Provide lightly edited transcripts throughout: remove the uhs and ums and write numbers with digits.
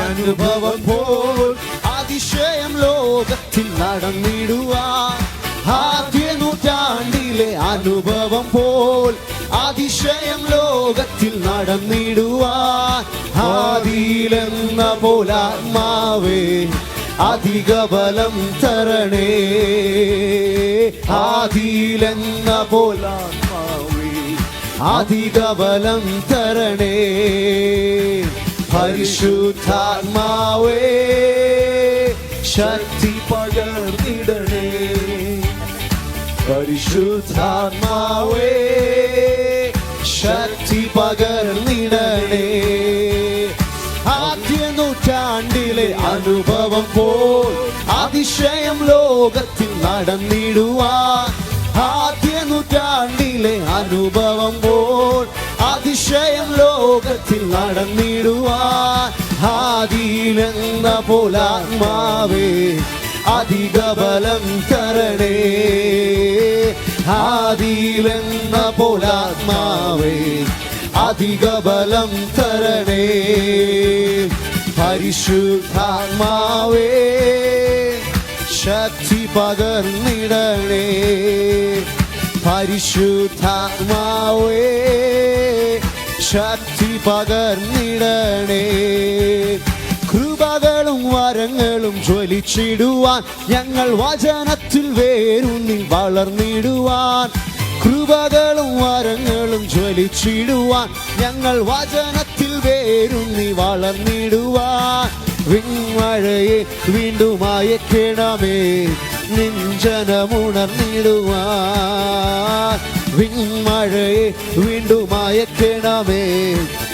അനുഭവം പോൽ അതിശയം ലോകത്തിൽ നടന്നിടുവാൻ, ആദ്യ നൂറ്റാണ്ടിലെ അനുഭവം പോൽ അതിശയം ലോകത്തിൽ നടന്നിടുവാൻ, ആദിയിലെന്ന പോലാത്മാവേ അധിക ബലം തരണേ, ആദിയിലെന്ന പോലാത്മാവേ അധിക ബലം തരണേ, പരിശുദ്ധാത്മാവേ ശക്തി പകർന്നിടണേ, പരിശുദ്ധാത്മാവേ ശക്തി പകർന്നിടണേ, ആദ്യ നൂറ്റാണ്ടിലെ അനുഭവം പോൽ അതിശയം ലോകത്തിൽ നടന്നിടുവാൻ, ആദ്യ നൂറ്റാണ്ടിലെ അനുഭവം പോൽ അതിശയം ലോകത്തിൽ നടന്നിടുവാൻ, ആദിയിലെന്ന പോലാത്മാവേ അധിക ബലം തരണേ, ആദിയിലെന്ന പോലാത്മാവേ അധിക ബലം തരണേ, പരിശുദ്ധാത്മാവേ ശക്തി പകർന്നിടണേ, പരിശുദ്ധാത്മാവേ ശക്തി പകർന്നിടണേ, കൃപകളും വരങ്ങളും ജ്വലിച്ചിടുവാൻ ഞങ്ങൾ വചനത്തിൽ വേരൂന്നി വളർന്നിടുവാൻ, കൃപകളും വരങ്ങളും ജ്വലിച്ചിടുവാൻ ഞങ്ങൾ വചനത്തിൽ വേരൂന്നി വളർന്നിടുവാൻ, വിൺമഴയെ വീണ്ടും അയക്കണമേ നിഞ്ചനമുണർന്നിടുവാൻ, വിൺമഴയെ വീണ്ടും അയക്കണമേ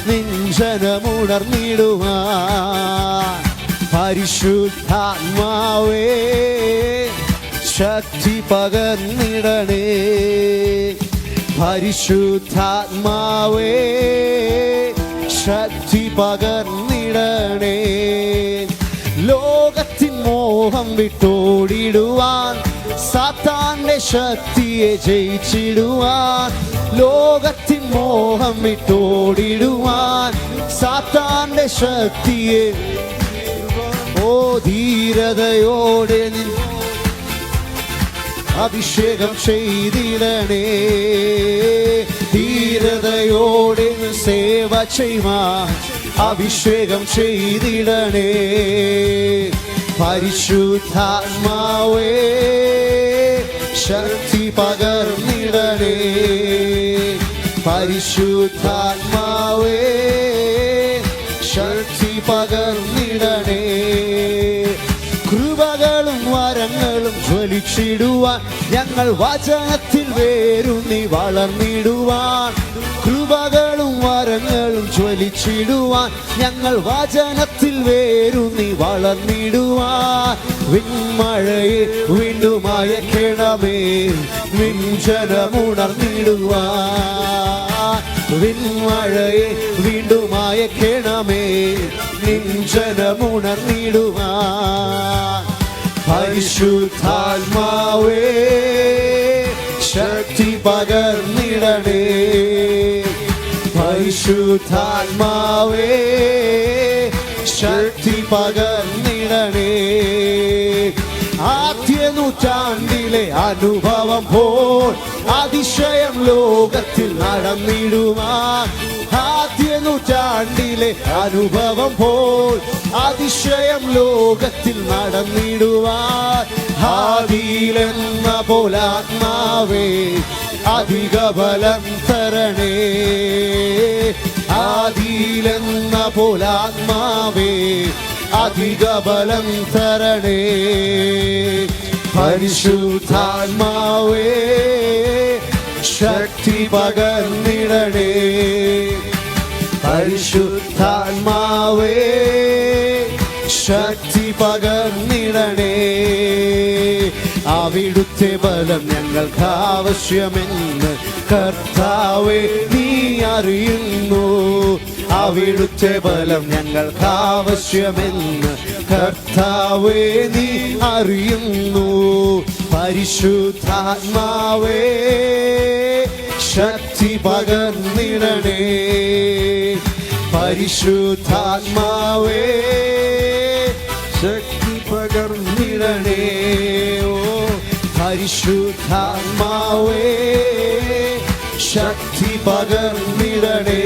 നിഞ്ചനമുണർന്നിടുവാൻ, പരിശുദ്ധാത്മാവേ ശക്തി പകർന്നിടണേ, പരിശുദ്ധാത്മാവേ ശക്തി പകർന്നിടണേ, ലോകത്തിൻ മോഹം വിട്ടോടിടുവാൻ സാത്താന്റെ ശക്തിയെ ജയിച്ചിടുവാൻ, ലോകത്തിൻ മോഹം വിട്ടോടിടുവാൻ സാത്താന്റെ ശക്തിയെ ഓ ധീരതയോടെ അഭിഷേകം ചെയ്തിടണേ, ധീരതയോടെ സേവ ചെയ്യുവാൻ അഭിഷേകം ചെയ്തിടണേ, പരിശുദ്ധാത്മാവേ ശക്തി പകർന്നിടണേ, പരിശുദ്ധാത്മാവേ ശക്തി പകർന്നിടണേ, കൃപകളും വരങ്ങളും ജ്വലിച്ചിടുവാൻ ഞങ്ങൾ വചനത്തിൽ വേരൂന്നി വളർന്നിടുവാൻ, കൃപകളും വരങ്ങളും ജ്വലിച്ചിടുവാൻ ഞങ്ങൾ വചനത്തിൽ വേരൂന്നി വളർന്നിടുവാൻ, വിൺമഴയെ വീണ്ടും അയക്കണമേ നിഞ്ചനമുണർന്നിടുവാൻ, വിൺമഴയെ വീണ്ടും അയക്കണമേ നിഞ്ചനമുണർന്നിടുവാൻ, പരിശുദ്ധാത്മാവേ ശക്തി പകർന്നിടണേ, പരിശുദ്ധാത്മാവേ ശക്തി പകർന്നിടണേ, ആദ്യ നൂറ്റാണ്ടിലെ അനുഭവം പോൽ പോൽ അതിശയം ലോകത്തിൽ നടന്നിടുവാൻ ആദ്യ നൂറ്റാണ്ടിലെ അനുഭവം പോൽ അതിശയം ലോകത്തിൽ നടന്നിടുവാൻ ആദിയിലെന്ന പോലാത്മാവേ അധിക ബലം തരണേ ആദിയിലെന്ന പോലാത്മാവേ അധിക ബലം തരണേ പരിശുദ്ധാത്മാവേ ശക്തി പകർന്നിടണേ പരിശുദ്ധാത്മാവേ ശക്തി പകർന്നിടണേ അവിടുത്തെ ബലം ഞങ്ങൾക്ക് ആവശ്യമെന്ന് കർത്താവേ നീ അറിയുന്നു അവിടുത്തെ ബലം ഞങ്ങൾക്ക് ആവശ്യമെന്ന് കർത്താവേ നീ അറിയുന്നു പരിശുദ്ധാത്മാവേ ശക്തി പകർന്നിടണേ പരിശുദ്ധാത്മാവേ ശക്തി പകർന്നിടണേ ഓ പരിശുദ്ധാത്മാവേ ശക്തി പകർന്നിടണേ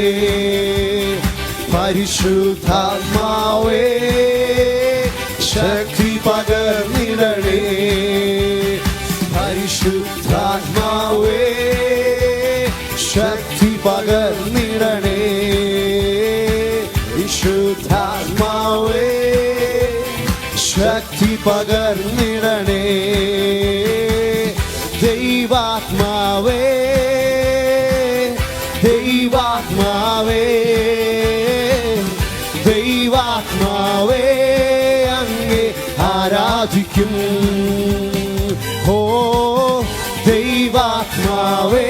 പരിശുദ്ധാത്മാവേ ശക്തി പകർന്നിടണേ പരിശുദ്ധാത്മാവേ ശക്തി പകർന്നിടണേ വിശുദ്ധാത്മാവേ ശക്തി പകർന്നിടണേ ദൈവാത്മാവേ ദൈവാത്മാവേ ദൈവാത്മാവേ അങ്ങേ ആരാധിക്കും ഓ ദൈവാത്മാവേ